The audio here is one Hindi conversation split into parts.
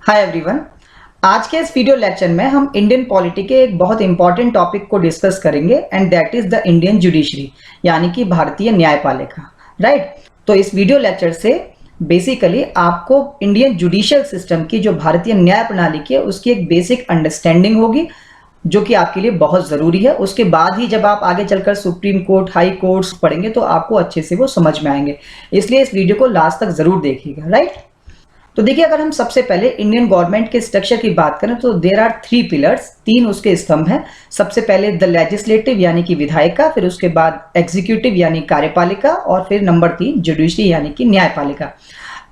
Hi everyone. आज के इस वीडियो लेक्चर में हम इंडियन पॉलिटी के एक बहुत इंपॉर्टेंट टॉपिक को डिस्कस करेंगे and that is the Indian judiciary, यानी कि भारतीय न्यायपालिका। राइट। तो इस वीडियो लेक्चर से बेसिकली आपको इंडियन जुडिशियल सिस्टम की जो भारतीय न्याय प्रणाली की है उसकी एक बेसिक अंडरस्टैंडिंग होगी, जो कि आपके लिए बहुत जरूरी है। उसके बाद ही जब आप आगे चलकर सुप्रीम कोर्ट, हाई कोर्ट्स पढ़ेंगे तो आपको अच्छे से वो समझ में आएंगे। इसलिए इस वीडियो को लास्ट तक जरूर देखिएगा। राइट। तो देखिए, अगर हम सबसे पहले इंडियन गवर्नमेंट के स्ट्रक्चर की बात करें तो देयर आर 3 पिलर्स, 3 उसके स्तंभ हैं। सबसे पहले द लेजिस्लेटिव यानी कि विधायिका, फिर उसके बाद एग्जीक्यूटिव यानी कार्यपालिका, और फिर नंबर 3 जुडिशरी यानी कि न्यायपालिका।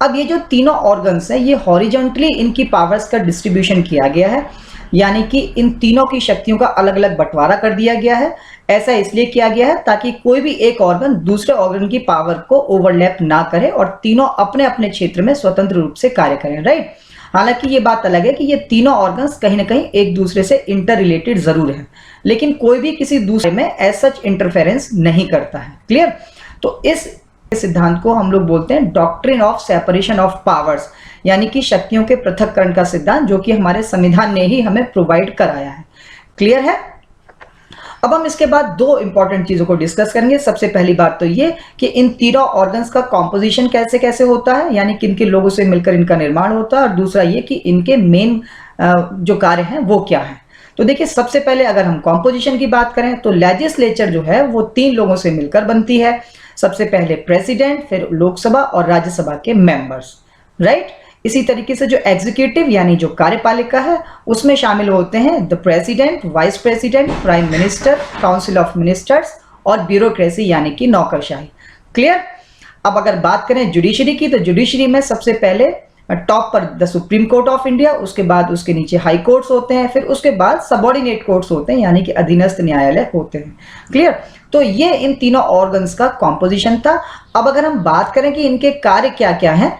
अब ये जो तीनों ऑर्गन्स हैं ये हॉरिजॉन्टली इनकी पावर्स का डिस्ट्रीब्यूशन किया गया है, यानी कि इन तीनों की शक्तियों का अलग अलग बंटवारा कर दिया गया है। ऐसा इसलिए किया गया है ताकि कोई भी एक ऑर्गन दूसरे ऑर्गन की पावर को ओवरलैप ना करे और तीनों अपने अपने क्षेत्र में स्वतंत्र रूप से कार्य करें। राइट। हालांकि ये बात अलग है कि ये तीनों ऑर्गन्स कहीं ना कहीं एक दूसरे से इंटर रिलेटेड जरूर है, लेकिन कोई भी किसी दूसरे में एज सच इंटरफेरेंस नहीं करता है। क्लियर। तो इस सिद्धांत को हम लोग बोलते हैं doctrine of separation of powers, यानी कि शक्तियों के पृथक्करण का सिद्धांत, जो कि हमारे संविधान ने ही हमें प्रोवाइड कराया है। क्लियर है। अब हम इसके बाद 2 इंपॉर्टेंट चीजों को डिस्कस करेंगे। सबसे पहली बात तो ये कि इन तीनों ऑर्गन्स का कॉम्पोजिशन कैसे कैसे होता है, यानी किन किन लोगों से मिलकर इनका निर्माण होता है, और दूसरा ये कि इनके मेन जो कार्य हैं वो क्या है। तो देखिए, सबसे पहले अगर हम कॉम्पोजिशन की बात करें तो लेजिस्लेचर जो है वो 3 लोगों से मिलकर बनती है। सबसे पहले प्रेसिडेंट, फिर लोकसभा और राज्यसभा के मेंबर्स। राइट। इसी तरीके से जो एग्जीक्यूटिव यानी जो कार्यपालिका है उसमें शामिल होते हैं the president, vice president, prime minister, council of ministers और ब्यूरोक्रेसी यानी कि नौकरशाही। क्लियर। अब अगर बात करें जुडिशरी की तो जुडिशरी में सबसे पहले टॉप पर the supreme court of India, उसके बाद उसके नीचे हाई कोर्ट्स होते हैं, फिर उसके बाद सबऑर्डिनेट कोर्ट्स होते हैं यानी कि अधीनस्थ न्यायालय होते हैं। क्लियर। तो ये इन तीनों ऑर्गन्स का कॉम्पोजिशन था। अब अगर हम बात करें कि इनके कार्य क्या क्या हैं,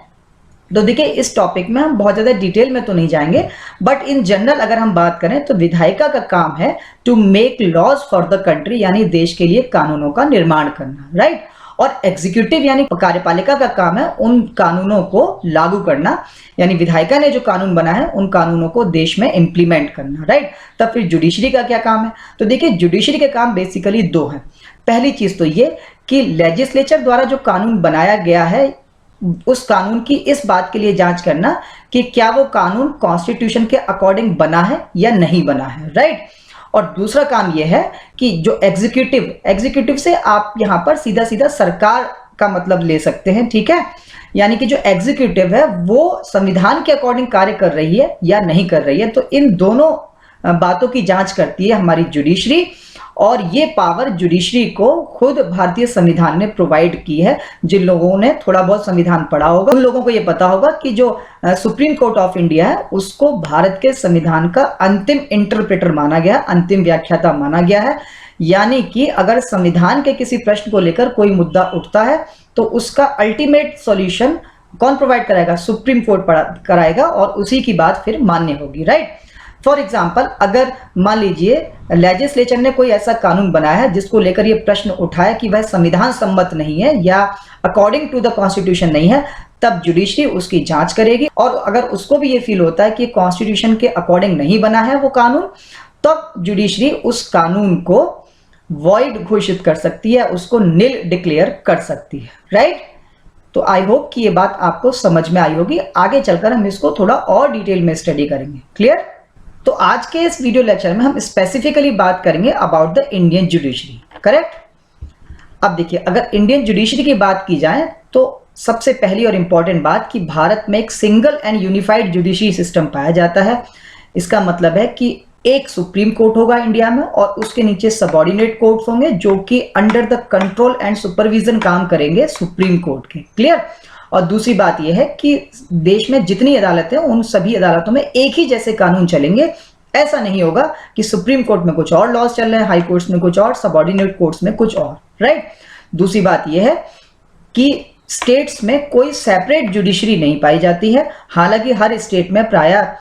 तो देखिए इस टॉपिक में हम बहुत ज्यादा डिटेल में तो नहीं जाएंगे, बट इन जनरल अगर हम बात करें तो विधायिका का काम है to make laws for the country, यानी देश के लिए कानूनों का निर्माण करना। राइट। और एग्जीक्यूटिव यानी कार्यपालिका का काम है उन कानूनों को लागू करना, यानी विधायिका ने जो कानून बना है उन कानूनों को देश में इंप्लीमेंट करना। राइट। तब फिर जुडिशरी का क्या काम है, तो देखिए जुडिशरी के काम बेसिकली 2 हैं। पहली चीज तो ये कि लेजिस्लेचर द्वारा जो कानून बनाया गया है उस कानून की इस बात के लिए जांच करना कि क्या वो कानून कॉन्स्टिट्यूशन के अकॉर्डिंग बना है या नहीं बना है। राइट। और दूसरा काम यह है कि जो एग्जीक्यूटिव से आप यहां पर सीधा सीधा सरकार का मतलब ले सकते हैं। ठीक है। यानी कि जो एग्जीक्यूटिव है वो संविधान के अकॉर्डिंग कार्य कर रही है या नहीं कर रही है। तो इन दोनों बातों की जांच करती है हमारी जुडिशरी, और ये पावर जुडिशरी को खुद भारतीय संविधान ने प्रोवाइड की है। जिन लोगों ने थोड़ा बहुत संविधान पढ़ा होगा उन लोगों को ये पता होगा कि जो सुप्रीम कोर्ट ऑफ इंडिया है उसको भारत के संविधान का अंतिम इंटरप्रेटर माना गया, अंतिम व्याख्याता माना गया है। यानी कि अगर संविधान के किसी प्रश्न को लेकर कोई मुद्दा उठता है तो उसका अल्टीमेट सॉल्यूशन कौन प्रोवाइड कराएगा, सुप्रीम कोर्ट कराएगा, और उसी की बात फिर मान्य होगी। राइट। फॉर एग्जाम्पल, अगर मान लीजिए लेजिस्लेचर ने कोई ऐसा कानून बनाया है जिसको लेकर ये प्रश्न उठाया कि वह संविधान सम्मत नहीं है या अकॉर्डिंग टू द कॉन्स्टिट्यूशन नहीं है, तब जुडिशरी उसकी जांच करेगी, और अगर उसको भी ये फील होता है कि कॉन्स्टिट्यूशन के अकॉर्डिंग नहीं बना है वो कानून, तब जुडिशरी उस कानून को वॉइड घोषित कर सकती है, उसको निल डिक्लेयर कर सकती है। राइट। तो आई होप कि ये बात आपको समझ में आई होगी। आगे चलकर हम इसको थोड़ा और डिटेल में स्टडी करेंगे। क्लियर। तो आज के इस वीडियो लेक्चर में हम स्पेसिफिकली बात करेंगे about the Indian judiciary. Correct. अब देखिए, अगर इंडियन जुडिशरी की बात की जाए तो सबसे पहली और इंपॉर्टेंट बात कि भारत में एक single and unified judiciary system पाया जाता है। इसका मतलब है कि एक सुप्रीम कोर्ट होगा इंडिया में और उसके नीचे सबऑर्डिनेट कोर्ट्स होंगे जो कि under the control and supervision काम करेंगे सुप्रीम कोर्ट के। क्लियर। और दूसरी बात यह है कि देश में जितनी अदालतें हैं उन सभी अदालतों में एक ही जैसे कानून चलेंगे। ऐसा नहीं होगा कि सुप्रीम कोर्ट में कुछ और लॉज चल रहे हैं, हाई कोर्ट्स में कुछ और, सबऑर्डिनेट कोर्ट्स में कुछ और। राइट। दूसरी बात यह है कि स्टेट्स में कोई सेपरेट जुडिशरी नहीं पाई जाती है। हालांकि हर स्टेट में प्रायः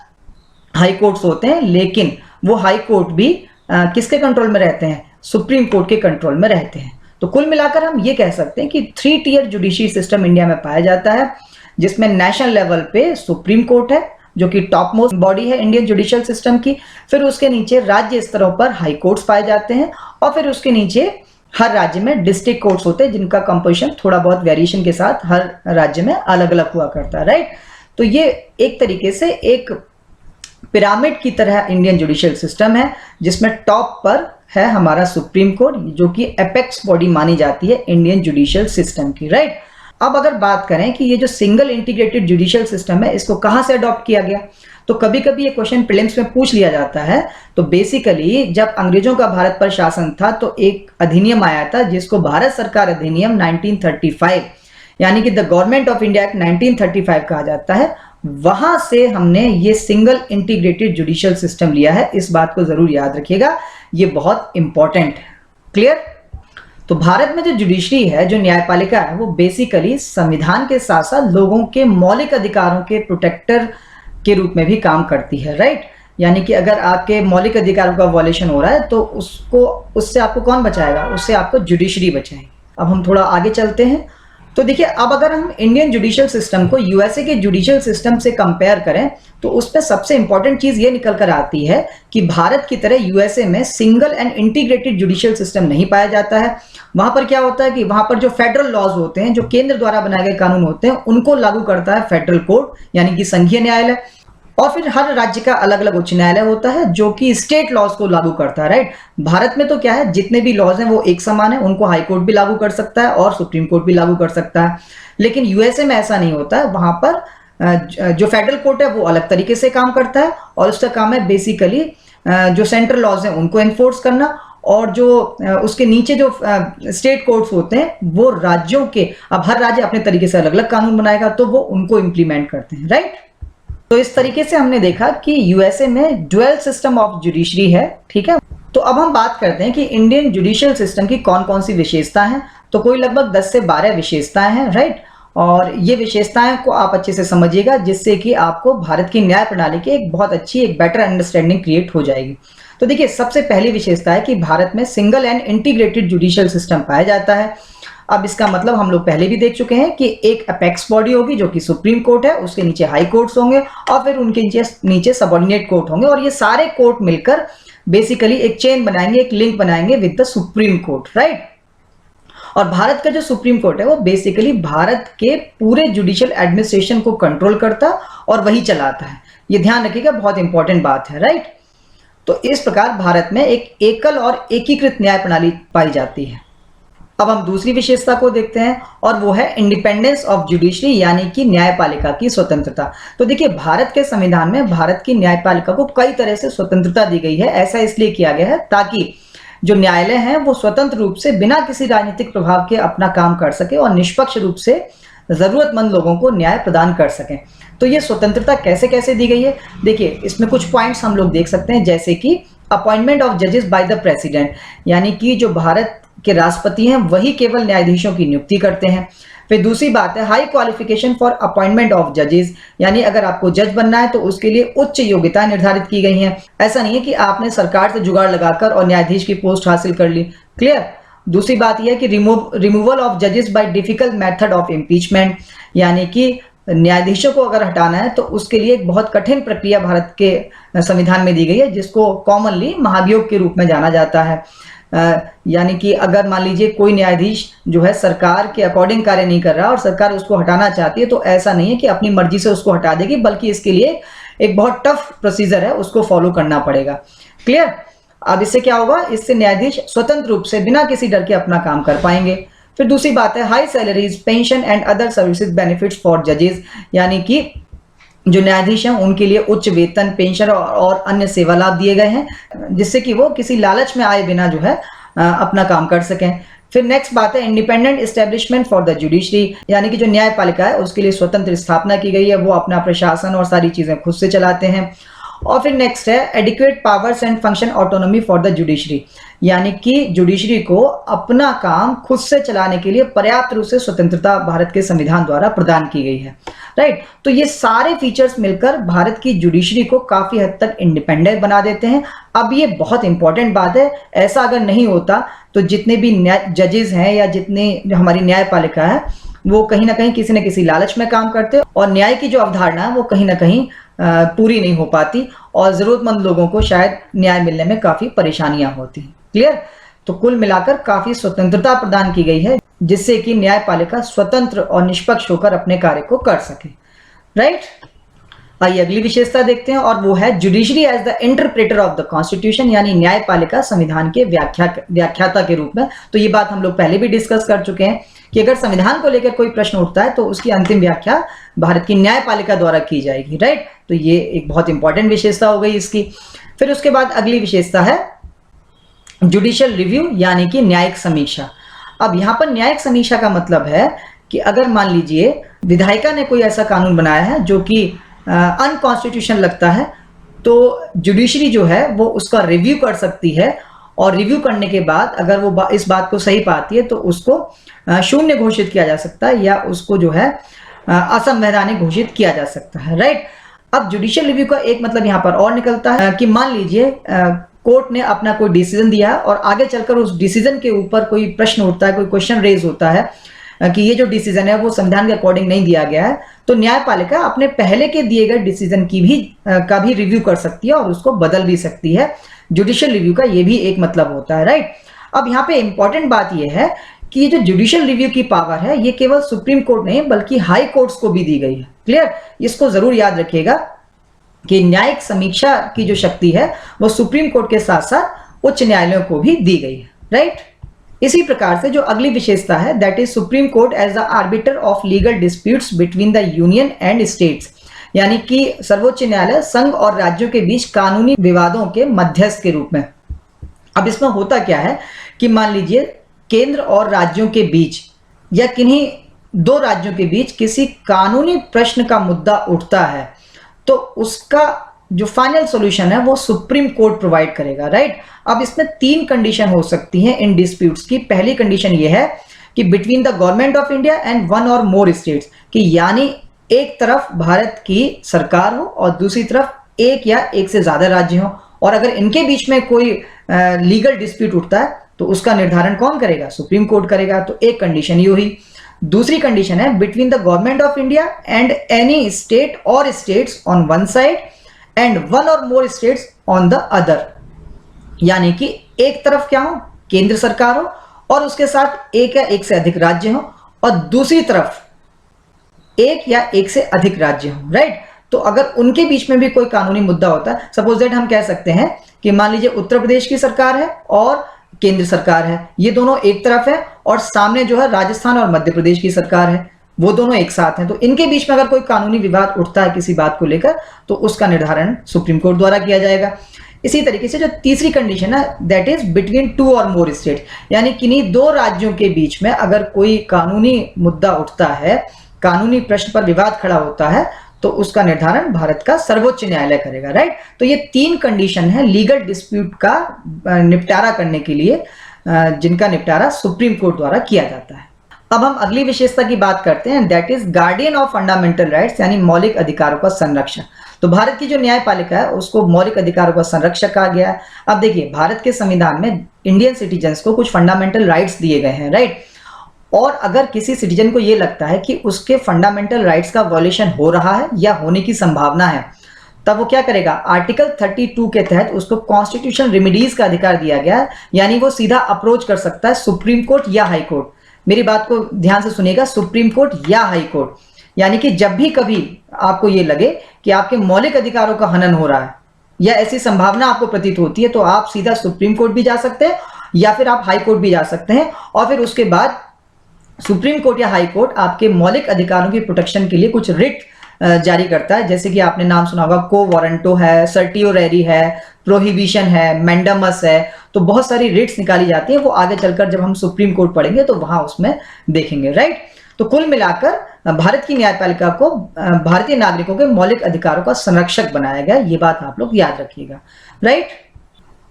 हाई कोर्ट्स होते हैं, लेकिन वो हाई कोर्ट भी किसके कंट्रोल में रहते हैं, सुप्रीम कोर्ट के कंट्रोल में रहते हैं। तो कुल मिलाकर हम ये कह सकते हैं कि 3 टियर जुडिशरी सिस्टम इंडिया में पाया जाता है, जिसमें नेशनल लेवल पे सुप्रीम कोर्ट है, जो कि टॉप मोस्ट बॉडी है इंडियन जुडिशियल सिस्टम की। फिर उसके नीचे राज्य स्तरों पर हाई कोर्ट्स पाए जाते हैं, और फिर उसके नीचे हर राज्य में डिस्ट्रिक्ट कोर्ट्स होते हैं, जिनका कंपोजिशन थोड़ा बहुत वेरिएशन के साथ हर राज्य में अलग अलग हुआ करता है, राइट। तो ये एक तरीके से एक पिरामिड की तरह इंडियन जुडिशियल सिस्टम है, जिसमें टॉप पर है हमारा सुप्रीम कोर्ट, जो कि एपेक्स बॉडी मानी जाती है इंडियन जुडिशियल सिस्टम की, राइट। अब अगर बात करें कि ये जो सिंगल इंटीग्रेटेड जुडिशियल सिस्टम है, इसको कहां से अडॉप्ट किया गया, तो कभी कभी ये क्वेश्चन प्रीलिम्स में पूछ लिया जाता है। तो बेसिकली जब अंग्रेजों का भारत पर शासन था, तो एक अधिनियम आया था जिसको भारत सरकार अधिनियम 1935 यानी कि the government of India act 1935 कहा जाता है। वहां से हमने ये सिंगल इंटीग्रेटेड जुडिशियल सिस्टम लिया है, इस बात को जरूर याद रखिएगा, ये बहुत इंपॉर्टेंट है। क्लियर। तो भारत में जो जुडिशरी है, जो न्यायपालिका है, वो बेसिकली संविधान के साथ साथ लोगों के मौलिक अधिकारों के प्रोटेक्टर के रूप में भी काम करती है, राइट। यानी कि अगर आपके मौलिक अधिकारों का वॉयलेशन हो रहा है तो उससे आपको कौन बचाएगा, उससे आपको जुडिशरी बचाएगी। अब हम थोड़ा आगे चलते हैं। तो देखिए, अब अगर हम इंडियन जुडिशियल सिस्टम को यूएसए के जुडिशियल सिस्टम से कंपेयर करें, तो उसमें सबसे इंपॉर्टेंट चीज ये निकल कर आती है कि भारत की तरह यूएसए में single and integrated judicial system नहीं पाया जाता है। वहां पर क्या होता है कि वहां पर जो फेडरल लॉज होते हैं, जो केंद्र द्वारा बनाए गए कानून होते हैं, उनको लागू करता है फेडरल कोर्ट यानी कि संघीय न्यायालय। और फिर हर राज्य का अलग अलग उच्च न्यायालय होता है जो कि स्टेट लॉज को लागू करता है, राइट। भारत में तो क्या है, जितने भी लॉज हैं वो एक समान है, उनको हाई कोर्ट भी लागू कर सकता है और सुप्रीम कोर्ट भी लागू कर सकता है। लेकिन यूएसए में ऐसा नहीं होता है। वहां पर जो फेडरल कोर्ट है वो अलग तरीके से काम करता है, और उसका काम है बेसिकली जो सेंट्रल लॉज हैं उनको एनफोर्स करना, और जो उसके नीचे जो स्टेट कोर्ट्स होते हैं वो राज्यों के, अब हर राज्य अपने तरीके से अलग अलग कानून बनाएगा तो वो उनको इंप्लीमेंट करते हैं, राइट। तो इस तरीके से हमने देखा कि यूएसए में ड्यूअल सिस्टम ऑफ जुडिशरी है, ठीक है। तो अब हम बात करते हैं कि इंडियन जुडिशियल सिस्टम की कौन कौन सी विशेषता हैं। तो कोई लगभग 10 से 12 विशेषताएं हैं, राइट। और ये विशेषताएं को आप अच्छे से समझिएगा, जिससे कि आपको भारत की न्याय प्रणाली की एक बहुत अच्छी, एक बेटर अंडरस्टैंडिंग क्रिएट हो जाएगी। तो देखिए, सबसे पहली विशेषता है कि भारत में single and integrated judicial system पाया जाता है। अब इसका मतलब हम लोग पहले भी देख चुके हैं कि एक अपेक्स बॉडी होगी जो कि सुप्रीम कोर्ट है, उसके नीचे हाई कोर्ट्स होंगे, और फिर उनके नीचे सबऑर्डिनेट कोर्ट होंगे, और ये सारे कोर्ट मिलकर बेसिकली एक चेन बनाएंगे, एक लिंक बनाएंगे with the supreme court, right. और भारत का जो सुप्रीम कोर्ट है वो बेसिकली भारत के पूरे जुडिशियल एडमिनिस्ट्रेशन को कंट्रोल करता और वही चलाता है। ये ध्यान रखिएगा, बहुत इंपॉर्टेंट बात है, राइट। तो इस प्रकार भारत में एक एकल और एकीकृत न्याय प्रणाली पाई जाती है। अब हम दूसरी विशेषता को देखते हैं, और वो है इंडिपेंडेंस ऑफ जुडिशरी, यानी कि न्यायपालिका की स्वतंत्रता। तो देखिए, भारत के संविधान में भारत की न्यायपालिका को कई तरह से स्वतंत्रता दी गई है। ऐसा इसलिए किया गया है ताकि जो न्यायालय हैं वो स्वतंत्र रूप से बिना किसी राजनीतिक प्रभाव के अपना काम कर सके और निष्पक्ष रूप से जरूरतमंद लोगों को न्याय प्रदान कर सकें। तो ये स्वतंत्रता कैसे कैसे दी गई है, देखिए इसमें कुछ पॉइंट्स हम लोग देख सकते हैं, जैसे कि अपॉइंटमेंट ऑफ जजेस बाय द प्रेसिडेंट, यानी कि जो भारत के राष्ट्रपति हैं वही केवल न्यायाधीशों की नियुक्ति करते हैं। फिर दूसरी बात है high qualification for appointment of जजेस, यानी अगर आपको जज बनना है तो उसके लिए उच्च योग्यता निर्धारित की गई हैं। ऐसा नहीं है कि आपने सरकार से जुगाड़ लगाकर और न्यायाधीश की पोस्ट हासिल कर ली। क्लियर। दूसरी बात यह है कि रिमूवल ऑफ जजेस by difficult method of impeachment, यानी कि न्यायाधीशों को अगर हटाना है तो उसके लिए एक बहुत कठिन प्रक्रिया भारत के संविधान में दी गई है, जिसको कॉमनली महाभियोग के रूप में जाना जाता है। यानी कि अगर मान लीजिए कोई न्यायाधीश जो है सरकार के अकॉर्डिंग कार्य नहीं कर रहा और सरकार उसको हटाना चाहती है, तो ऐसा नहीं है कि अपनी मर्जी से उसको हटा देगी, बल्कि इसके लिए एक बहुत टफ प्रोसीजर है, उसको फॉलो करना पड़ेगा। क्लियर। अब इससे क्या होगा, इससे न्यायाधीश स्वतंत्र रूप से बिना किसी डर के अपना काम कर पाएंगे। फिर दूसरी बात है high salaries, pension and other services benefits for जजेस, यानी कि जो न्यायाधीश हैं उनके लिए उच्च वेतन, पेंशन और अन्य सेवा लाभ दिए गए हैं, जिससे कि वो किसी लालच में आए बिना जो है अपना काम कर सकें। फिर नेक्स्ट बात है independent establishment for the judiciary, यानी कि जो न्यायपालिका है उसके लिए स्वतंत्र स्थापना की गई है, वो अपना प्रशासन और सारी चीजें खुद से चलाते हैं। और फिर नेक्स्ट है adequate powers and function autonomy for the judiciary, यानी कि जुडिशरी को अपना काम खुद से चलाने के लिए पर्याप्त रूप से स्वतंत्रता भारत के संविधान द्वारा प्रदान की गई है। राइट। तो ये सारे फीचर्स मिलकर भारत की जुडिशरी को काफी हद तक इंडिपेंडेंट बना देते हैं। अब ये बहुत इंपॉर्टेंट बात है, ऐसा अगर नहीं होता तो जितने भी जजेस हैं या जितने हमारी न्यायपालिका है वो कहीं ना कहीं किसी न किसी लालच में काम करते और न्याय की जो अवधारणा है वो कहीं ना कहीं पूरी नहीं हो पाती और जरूरतमंद लोगों को शायद न्याय मिलने में काफी परेशानियां होती हैं। क्लियर? तो कुल मिलाकर काफी स्वतंत्रता प्रदान की गई है जिससे कि न्यायपालिका स्वतंत्र और निष्पक्ष होकर अपने कार्य को कर सके। राइट? आइए अगली विशेषता देखते हैं और वो है judiciary as the interpreter of the constitution, यानी न्यायपालिका संविधान के व्याख्याता के रूप में। तो ये बात हम लोग पहले भी डिस्कस कर चुके हैं कि अगर संविधान को लेकर कोई प्रश्न उठता है तो उसकी अंतिम व्याख्या भारत की न्यायपालिका द्वारा की जाएगी। राइट? तो ये एक बहुत इंपॉर्टेंट विशेषता हो गई इसकी। फिर उसके बाद अगली विशेषता है जुडिशियल रिव्यू, यानी कि न्यायिक समीक्षा। अब यहां पर न्यायिक समीक्षा का मतलब है कि अगर मान लीजिए विधायिका ने कोई ऐसा कानून बनाया है जो कि अनकॉन्स्टिट्यूशन लगता है, तो जुडिशरी जो है वो उसका रिव्यू कर सकती है और रिव्यू करने के बाद अगर वो इस बात को सही पाती है तो उसको शून्य घोषित किया जा सकता है या उसको जो है असंवैधानिक घोषित किया जा सकता है। राइट? अब जुडिशियल रिव्यू का एक मतलब यहाँ पर और निकलता है कि मान लीजिए कोर्ट ने अपना कोई डिसीजन दिया और आगे चलकर उस डिसीजन के ऊपर कोई प्रश्न उठता है, कोई क्वेश्चन रेज होता है कि ये जो डिसीजन है वो संविधान के अकॉर्डिंग नहीं दिया गया है, तो न्यायपालिका अपने पहले के दिए गए डिसीजन का भी रिव्यू कर सकती है और उसको बदल भी सकती है। जुडिशियल रिव्यू का ये भी एक मतलब होता है। राइट? अब यहाँ पे इंपॉर्टेंट बात ये है कि ये जो जुडिशियल रिव्यू की पावर है ये केवल सुप्रीम कोर्ट नहीं बल्कि हाई कोर्ट्स को भी दी गई है। क्लियर? इसको जरूर याद रखिएगा कि न्यायिक समीक्षा की जो शक्ति है वो सुप्रीम कोर्ट के साथ साथ उच्च न्यायालयों को भी दी गई है। राइट? इसी प्रकार से जो अगली विशेषता है that is supreme court as the arbiter of legal disputes between the union and states, यानी कि सर्वोच्च न्यायालय संघ और राज्यों के बीच कानूनी विवादों के मध्यस्थ के रूप में। अब इसमें होता क्या है कि मान लीजिए केंद्र और राज्यों के बीच या किन्हीं दो राज्यों के बीच किसी कानूनी प्रश्न का मुद्दा उठता है तो उसका जो फाइनल सॉल्यूशन है वो सुप्रीम कोर्ट प्रोवाइड करेगा। राइट? अब इसमें 3 कंडीशन हो सकती हैं इन डिस्प्यूट्स की। पहली कंडीशन ये है कि between the government of India and one or more states, कि यानी एक तरफ भारत की सरकार हो और दूसरी तरफ एक या एक से ज्यादा राज्य हो, और अगर इनके बीच में कोई लीगल डिस्प्यूट उठता है तो उसका निर्धारण कौन करेगा? सुप्रीम कोर्ट करेगा। तो एक कंडीशन ये हुई। दूसरी कंडीशन है between the government of India and any state or states on one side and one or more states on the other, यानी कि एक तरफ क्या हो? केंद्र सरकार हो और उसके साथ एक या एक से अधिक राज्य हो, और दूसरी तरफ एक या एक से अधिक राज्य हो। राइट? तो अगर उनके बीच में भी कोई कानूनी मुद्दा होता है, सपोज दैट हम कह सकते हैं कि मान लीजिए उत्तर प्रदेश की सरकार है और केंद्र सरकार है, ये दोनों एक तरफ है, और सामने जो है राजस्थान और मध्य प्रदेश की सरकार है, वो दोनों एक साथ हैं। तो इनके बीच में अगर कोई कानूनी विवाद उठता है किसी बात को लेकर तो उसका निर्धारण सुप्रीम कोर्ट द्वारा किया जाएगा। इसी तरीके से जो तीसरी कंडीशन है दैट इज बिटवीन 2 और मोर स्टेट, यानी किन्हीं 2 राज्यों के बीच में अगर कोई कानूनी मुद्दा उठता है, कानूनी प्रश्न पर विवाद खड़ा होता है, तो उसका निर्धारण भारत का सर्वोच्च न्यायालय करेगा। राइट? तो ये 3 कंडीशन है लीगल डिस्प्यूट का निपटारा करने के लिए, जिनका निपटारा सुप्रीम कोर्ट द्वारा किया जाता है। अब हम अगली विशेषता की बात करते हैं that is guardian of fundamental rights, यानी मौलिक अधिकारों का संरक्षक। तो भारत की जो न्यायपालिका है उसको मौलिक अधिकारों का संरक्षक कहा गया है। अब देखिए भारत के संविधान में इंडियन सिटीजन्स को कुछ फंडामेंटल राइट्स दिए गए हैं। राइट? और अगर किसी सिटीजन को यह लगता है कि उसके फंडामेंटल राइट्स का वॉल्यूशन हो रहा है या होने की संभावना है, तब वो क्या करेगा? आर्टिकल 32 के तहत उसको कॉन्स्टिट्यूशन रेमेडीज का अधिकार दिया गया है, यानी वो सीधा अप्रोच कर सकता है सुप्रीम कोर्ट या हाई कोर्ट। मेरी बात को ध्यान से सुनिएगा, सुप्रीम कोर्ट या हाई कोर्ट, यानी कि जब भी कभी आपको ये लगे कि आपके मौलिक अधिकारों का हनन हो रहा है या ऐसी संभावना आपको प्रतीत होती है, तो आप सीधा सुप्रीम कोर्ट भी जा सकते हैं या फिर आप हाई कोर्ट भी जा सकते हैं, और फिर उसके बाद सुप्रीम कोर्ट या हाई कोर्ट आपके मौलिक अधिकारों की प्रोटेक्शन के लिए कुछ रिट जारी करता है। जैसे कि आपने नाम सुना होगा, को वारंटो है, सर्टियोरेरी है, प्रोहिबिशन है, मैंडामस है, तो बहुत सारी रिट्स निकाली जाती है। वो आगे चलकर जब हम सुप्रीम कोर्ट पढ़ेंगे तो वहां उसमें देखेंगे। राइट? तो कुल मिलाकर भारत की न्यायपालिका को भारतीय नागरिकों के मौलिक अधिकारों का संरक्षक बनाया गया, ये बात आप लोग याद रखिएगा। राइट?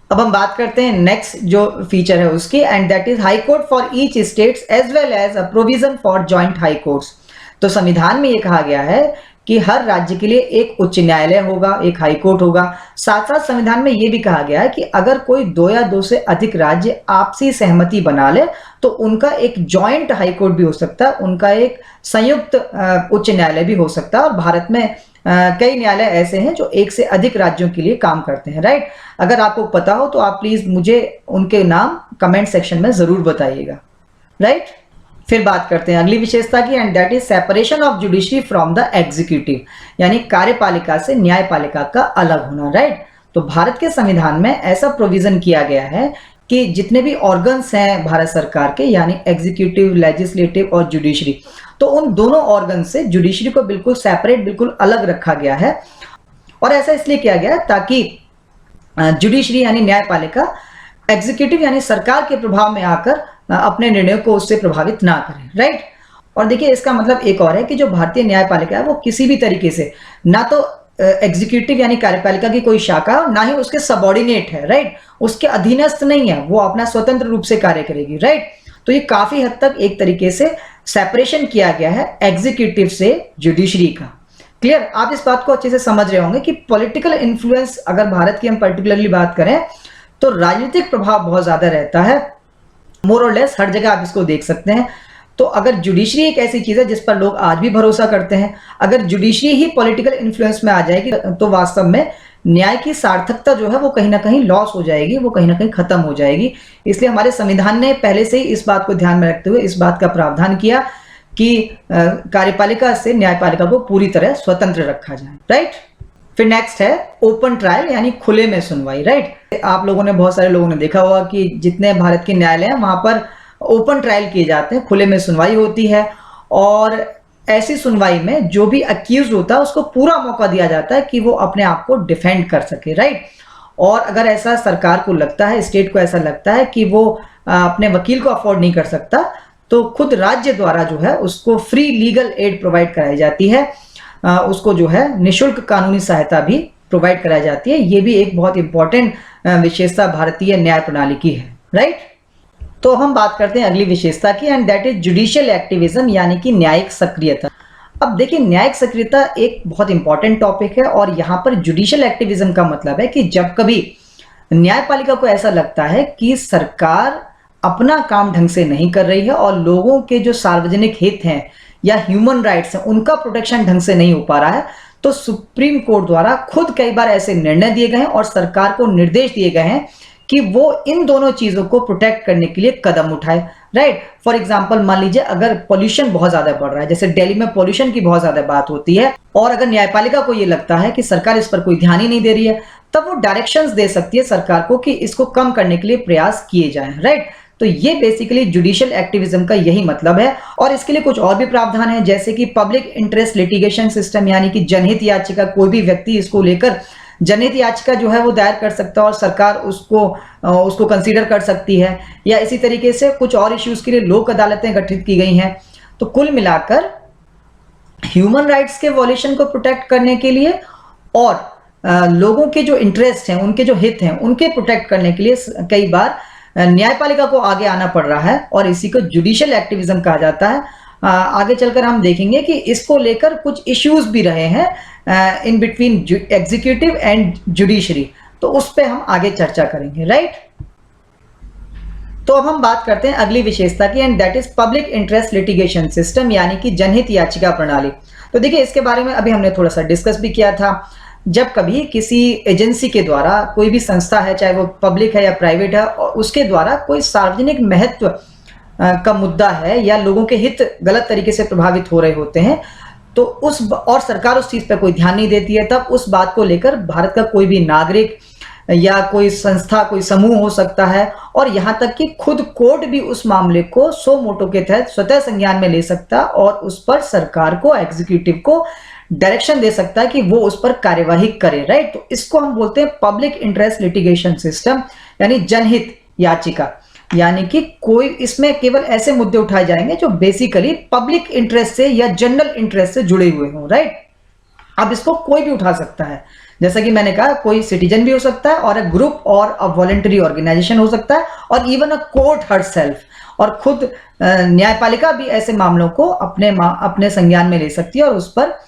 अब हम बात करते हैं नेक्स्ट जो फीचर है उसकी, and that is high court for each states as well as a provision for joint high courts. तो संविधान में ये कहा गया है कि हर राज्य के लिए एक उच्च न्यायालय होगा, एक हाई कोर्ट होगा। साथ साथ संविधान में यह भी कहा गया है कि अगर कोई 2 या 2 से अधिक राज्य आपसी सहमति बना ले तो उनका एक जॉइंट हाई कोर्ट भी हो सकता है, उनका एक संयुक्त उच्च न्यायालय भी हो सकता है। और भारत में कई न्यायालय ऐसे हैं जो एक से अधिक राज्यों के लिए काम करते हैं, राइट। अगर आपको पता हो तो आप प्लीज मुझे उनके नाम कमेंट सेक्शन में जरूर बताइएगा, राइट। फिर बात करते हैं अगली विशेषता की, and that is separation of judiciary from the executive, यानी कार्यपालिका से न्यायपालिका का अलग होना, राइट। तो भारत के संविधान में ऐसा प्रोविजन किया गया है कि जितने भी ऑर्गन्स हैं भारत सरकार के, यानी एग्जीक्यूटिव, लेजिस्लेटिव और जुडिशरी, तो उन दोनों ऑर्गन से जुडिशरी को बिल्कुल सेपरेट, बिल्कुल अलग रखा गया है। और ऐसा इसलिए किया गया ताकि जुडिशरी यानी न्यायपालिका एग्जीक्यूटिव यानी सरकार के प्रभाव में आकर अपने निर्णयों को उससे प्रभावित ना करें, राइट। और देखिए इसका मतलब एक और है कि जो भारतीय न्यायपालिका है वो किसी भी तरीके से ना तो एग्जीक्यूटिव यानी कार्यपालिका की कोई शाखा, ना ही उसके सबऑर्डिनेट है, राइट, उसके अधीनस्थ नहीं है, वो अपना स्वतंत्र रूप से कार्य करेगी, राइट। तो ये काफी हद तक एक तरीके से सेपरेशन किया गया है एग्जीक्यूटिव से जुडिशरी का। क्लियर, आप इस बात को अच्छे से समझ रहे होंगे कि पॉलिटिकल इन्फ्लुएंस, अगर भारत की हम पर्टिकुलरली बात करें तो राजनीतिक प्रभाव बहुत ज्यादा रहता है, मोर और लेस हर जगह आप इसको देख सकते हैं। तो अगर जुडिशरी एक ऐसी चीज है जिस पर लोग आज भी भरोसा करते हैं, अगर जुडिशरी ही पॉलिटिकल इन्फ्लुएंस में आ जाएगी तो वास्तव में न्याय की सार्थकता जो है वो कहीं ना कहीं लॉस हो जाएगी, वो कहीं ना कहीं खत्म हो जाएगी। इसलिए हमारे संविधान ने पहले से ही इस बात को ध्यान में रखते हुए इस बात का प्रावधान किया कि कार्यपालिका से न्यायपालिका को पूरी तरह स्वतंत्र रखा जाए, राइट। फिर नेक्स्ट है ओपन ट्रायल यानी खुले में सुनवाई, राइट। आप लोगों ने, बहुत सारे लोगों ने देखा होगा कि जितने भारत के न्यायालय हैं वहां पर ओपन ट्रायल किए जाते हैं, खुले में सुनवाई होती है। और ऐसी सुनवाई में जो भी अक्यूज्ड होता है उसको पूरा मौका दिया जाता है कि वो अपने आप को डिफेंड कर सके, राइट। और अगर ऐसा सरकार को लगता है, स्टेट को ऐसा लगता है कि वो अपने वकील को अफोर्ड नहीं कर सकता, तो खुद राज्य द्वारा जो है उसको फ्री लीगल एड प्रोवाइड कराई जाती है, उसको जो है निःशुल्क कानूनी सहायता भी प्रोवाइड कराई जाती है। ये भी एक बहुत इंपॉर्टेंट विशेषता भारतीय न्याय प्रणाली की है, राइट। तो हम बात करते हैं अगली विशेषता की, and that is judicial activism यानी कि न्यायिक सक्रियता। अब देखिए न्यायिक सक्रियता एक बहुत इंपॉर्टेंट टॉपिक है, और यहाँ पर जुडिशियल एक्टिविज्म का मतलब है कि जब कभी न्यायपालिका को ऐसा लगता है कि सरकार अपना काम ढंग से नहीं कर रही है और लोगों के जो सार्वजनिक हित हैं या ह्यूमन राइट्स हैं उनका प्रोटेक्शन ढंग से नहीं हो पा रहा है, तो सुप्रीम कोर्ट द्वारा खुद कई बार ऐसे निर्णय दिए गए हैं और सरकार को निर्देश दिए गए हैं कि वो इन दोनों चीजों को प्रोटेक्ट करने के लिए कदम उठाए, राइट। फॉर एग्जांपल मान लीजिए अगर पॉल्यूशन बहुत ज्यादा बढ़ रहा है, जैसे दिल्ली में पॉल्यूशन की बहुत ज्यादा बात होती है, और अगर न्यायपालिका को ये लगता है कि सरकार इस पर कोई ध्यान ही नहीं दे रही है, तब वो डायरेक्शंस दे सकती है सरकार को कि इसको कम करने के लिए प्रयास किए जाएं, राइट। तो ये बेसिकली जुडिशियल एक्टिविज्म का यही मतलब है। और इसके लिए कुछ और भी प्रावधान है, जैसे कि पब्लिक इंटरेस्ट लिटिगेशन सिस्टम यानी कि जनहित याचिका, कोई भी व्यक्ति इसको लेकर जनहित याचिका जो है वो दायर कर सकता है और सरकार उसको कंसीडर कर सकती है, या इसी तरीके से कुछ और इश्यूज के लिए लोक अदालतें गठित की गई हैं। तो कुल मिलाकर ह्यूमन राइट्स के वॉल्यूशन को प्रोटेक्ट करने के लिए और लोगों के जो इंटरेस्ट हैं, उनके जो हित हैं, उनके प्रोटेक्ट करने के लिए कई बार न्यायपालिका को आगे आना पड़ रहा है, और इसी को जुडिशियल एक्टिविज्म कहा जाता है। आगे चलकर हम देखेंगे कि इसको लेकर कुछ इश्यूज भी रहे हैं in between executive and judiciary, तो उस पे हम आगे चर्चा करेंगे, राइट। तो अब हम बात करते हैं अगली विशेषता की, and that is public interest litigation system यानी कि जनहित याचिका प्रणाली। तो देखिए इसके बारे में अभी हमने थोड़ा सा डिस्कस भी किया था। जब कभी किसी एजेंसी के द्वारा, कोई भी संस्था है चाहे वो पब्लिक है या प्राइवेट है, और उसके द्वारा कोई सार्वजनिक महत्व का मुद्दा है या लोगों के हित गलत तरीके से प्रभावित हो रहे होते हैं, तो और सरकार उस चीज पर कोई ध्यान नहीं देती है, तब उस बात को लेकर भारत का कोई भी नागरिक या कोई संस्था, कोई समूह हो सकता है, और यहां तक कि खुद कोर्ट भी उस मामले को सो मोटो के तहत स्वतः संज्ञान में ले सकता और उस पर सरकार को, एग्जीक्यूटिव को डायरेक्शन दे सकता है कि वो उस पर कार्यवाही करे, राइट। तो इसको हम बोलते हैं पब्लिक इंटरेस्ट लिटिगेशन सिस्टम यानी जनहित याचिका, यानी कि कोई इसमें केवल ऐसे मुद्दे उठाए जाएंगे जो बेसिकली पब्लिक इंटरेस्ट से या जनरल इंटरेस्ट से जुड़े हुए हों, राइट। अब इसको कोई भी उठा सकता है, जैसा कि मैंने कहा कोई सिटीजन भी हो सकता है, और अ ग्रुप और अ वॉलंटरी ऑर्गेनाइजेशन हो सकता है, और इवन अ कोर्ट हरसेल्फ, और खुद न्यायपालिका भी ऐसे मामलों को अपने संज्ञान में ले सकती है और उस पर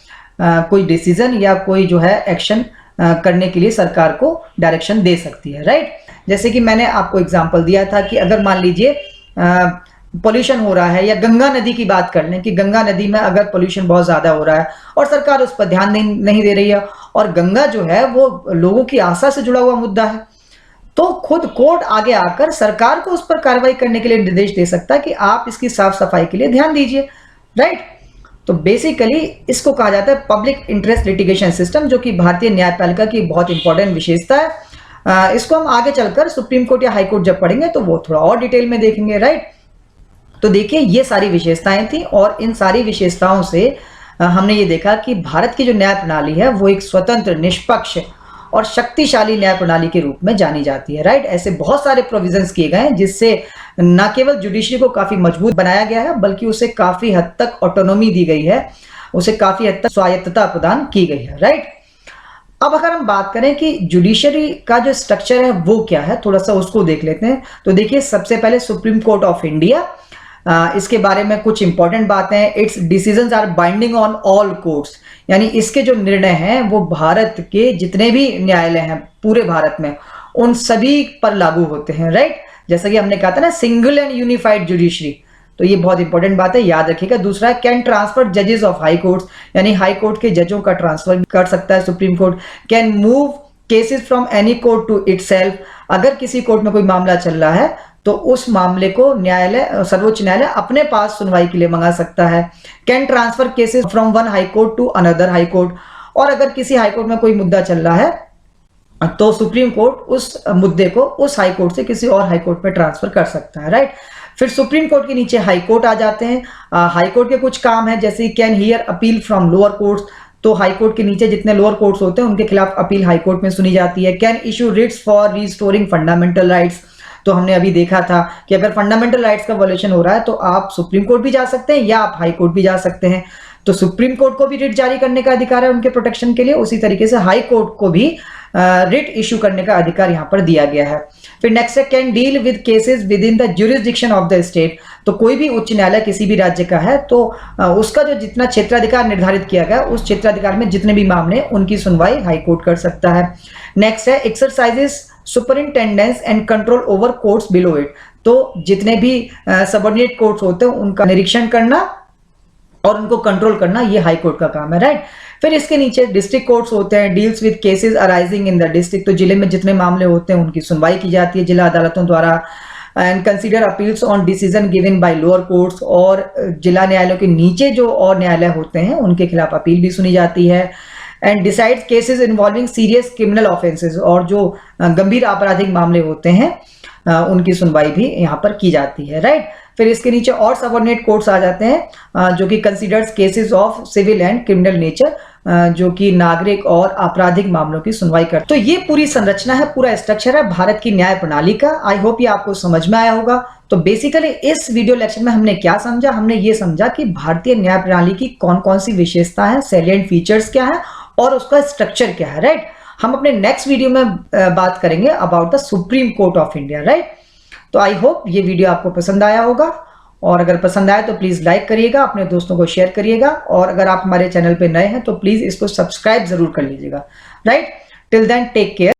कोई डिसीजन या कोई जो है एक्शन करने के लिए सरकार को डायरेक्शन दे सकती है, राइट। जैसे कि मैंने आपको एग्जांपल दिया था कि अगर मान लीजिए पोल्यूशन हो रहा है, या गंगा नदी की बात कर लें कि गंगा नदी में अगर पोल्यूशन बहुत ज्यादा हो रहा है और सरकार उस पर ध्यान नहीं दे रही है, और गंगा जो है वो लोगों की आस्था से जुड़ा हुआ मुद्दा है, तो खुद कोर्ट आगे आकर सरकार को उस पर कार्रवाई करने के लिए निर्देश दे सकता है कि आप इसकी साफ सफाई के लिए ध्यान दीजिए, राइट। तो बेसिकली इसको कहा जाता है पब्लिक इंटरेस्ट लिटिगेशन सिस्टम, जो कि भारतीय न्यायपालिका की बहुत इंपॉर्टेंट विशेषता है। इसको हम आगे चलकर सुप्रीम कोर्ट या हाई कोर्ट जब पढ़ेंगे तो वो थोड़ा और डिटेल में देखेंगे, राइट। तो देखिए ये सारी विशेषताएं थी, और इन सारी विशेषताओं से हमने ये देखा कि भारत की जो न्याय प्रणाली है वो एक स्वतंत्र, निष्पक्ष और शक्तिशाली न्याय प्रणाली के रूप में जानी जाती है, राइट। ऐसे बहुत सारे प्रोविजंस किए गए हैं जिससे न केवल जुडिशरी को काफी मजबूत बनाया गया है, बल्कि उसे काफी हद तक ऑटोनॉमी दी गई है, उसे काफी हद तक स्वायत्तता प्रदान की गई है, राइट। अब अगर हम बात करें कि जुडिशरी का जो स्ट्रक्चर है वो क्या है, थोड़ा सा उसको देख लेते हैं। तो देखिए सबसे पहले सुप्रीम कोर्ट ऑफ इंडिया, इसके बारे में कुछ इंपॉर्टेंट बातें हैं। Its decisions are binding on all courts, यानी इसके जो निर्णय हैं वो भारत के जितने भी न्यायालय हैं पूरे भारत में उन सभी पर लागू होते हैं, राइट। जैसा कि हमने कहा था ना, सिंगल एंड यूनिफाइड जुडिशरी, तो ये बहुत इंपॉर्टेंट बात है, याद रखिएगा। दूसरा है कैन ट्रांसफर जजेस ऑफ हाई कोर्ट्स, यानी हाई कोर्ट के जजों का ट्रांसफर कर सकता है supreme court. Can move cases from any court to itself, अगर किसी कोर्ट में कोई मामला चल रहा है तो उस मामले को न्यायालय, सर्वोच्च न्यायालय अपने पास सुनवाई के लिए मंगा सकता है। Can transfer cases from one high court to another high court, और अगर किसी हाई कोर्ट में कोई मुद्दा चल रहा है तो सुप्रीम कोर्ट उस मुद्दे को उस हाई कोर्ट से किसी और हाई कोर्ट में ट्रांसफर कर सकता है, राइट। फिर सुप्रीम कोर्ट के नीचे हाई कोर्ट आ जाते हैं। हाई कोर्ट के कुछ काम है, जैसे can hear appeal from lower courts, तो हाई कोर्ट के नीचे जितने लोअर कोर्ट्स होते हैं उनके खिलाफ अपील हाई कोर्ट में सुनी जाती है। Can issue Ritz for restoring fundamental rights, तो हमने अभी देखा था कि अगर फंडामेंटल राइट्स का वायलेशन हो रहा है तो आप सुप्रीम कोर्ट भी जा सकते हैं या आप हाई कोर्ट भी जा सकते हैं। तो सुप्रीम कोर्ट को भी रिट जारी करने का अधिकार है उनके प्रोटेक्शन के लिए, उसी तरीके से हाई कोर्ट को भी रिट इशू करने का अधिकार यहाँ पर दिया गया है। फिर नेक्स्ट है can deal with cases with in the jurisdiction of the state, तो कोई भी उच्च न्यायालय किसी भी राज्य का है तो उसका जो जितना क्षेत्राधिकार निर्धारित किया गया उस क्षेत्राधिकार में जितने भी मामले उनकी सुनवाई हाई कोर्ट कर सकता है। नेक्स्ट है exercises superintendence and control over courts below it, तो जितने भी सबऑर्डिनेट कोर्ट्स होते हैं उनका निरीक्षण करना और उनको कंट्रोल करना ये हाई कोर्ट का काम है, राइट। फिर इसके नीचे डिस्ट्रिक्ट कोर्ट्स होते हैं, deals with cases arising in the district, तो जिले में जितने मामले होते हैं उनकी सुनवाई की जाती है जिला अदालतों द्वारा। And consider appeals on decision given by lower courts, और जिला न्यायालयों के नीचे जो और न्यायालय होते हैं उनके खिलाफ अपील भी सुनी जाती है। And decides cases involving serious criminal offences, और जो गंभीर आपराधिक मामले होते हैं उनकी सुनवाई भी यहाँ पर की जाती है, राइट। फिर इसके नीचे और सबऑर्डिनेट कोर्ट्स आ जाते हैं जो कि considers cases of civil and criminal nature, जो कि नागरिक और आपराधिक मामलों की सुनवाई करते हैं। तो ये पूरी संरचना है, पूरा स्ट्रक्चर है भारत की न्याय प्रणाली का। आई होप ये आपको समझ में आया होगा। तो बेसिकली इस वीडियो लेक्चर में हमने क्या समझा, हमने ये समझा कि भारतीय न्याय प्रणाली की कौन कौन सी विशेषता है, सैलिएंट फीचर्स क्या है और उसका स्ट्रक्चर क्या है, राइट। हम अपने नेक्स्ट वीडियो में बात करेंगे about the supreme court of India, right. तो आई होप ये वीडियो आपको पसंद आया होगा, और अगर पसंद आए तो प्लीज लाइक करिएगा, अपने दोस्तों को शेयर करिएगा, और अगर आप हमारे चैनल पे नए हैं तो प्लीज इसको सब्सक्राइब जरूर कर लीजिएगा, right. Till then take care.